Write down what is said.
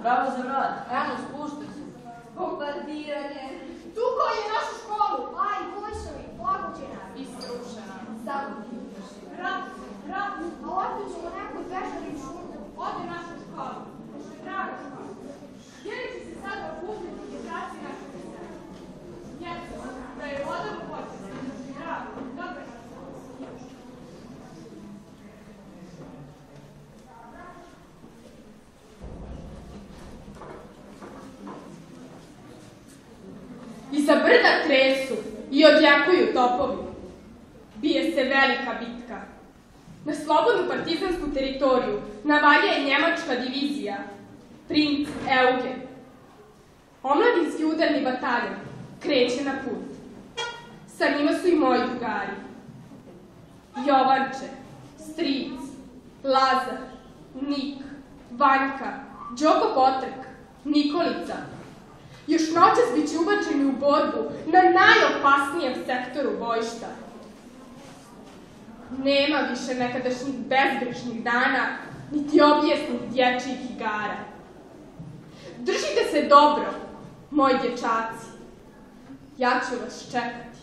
Bravo za rad. Eno, spuštaj se. Bombardiranje. Tuko je našu školu. Aj, Vojšovi, blagođena. Isrušena. Zavodni. Rat, a ovdje ćemo nekoj bežanim šurdu. Ode našu školu. Draga škola. Gdje će se sada opustiti generaciji našeg sela? Djeco, da je voda u početu. Drago, dobro je. Iza brda tresu i odjekuju topovi. Bije se velika bitka. Na slobodnu partizansku teritoriju navalja je njemačka divizija, princ Eugen. Omladinski udarni bataljon kreće na put. Sa njima su i moji drugari. Jovanče, Stric, Lazar, Nik, Vanjka, Đoko Potrk, Nikolica. Još noćas bit će ubačeni u borbu na najopasnijem sektoru bojišta. Nema više nekadašnjih bezgrešnih dana, niti objesnih dječjih igara. Držite se dobro, moji dječaci. Ja ću vas čekati.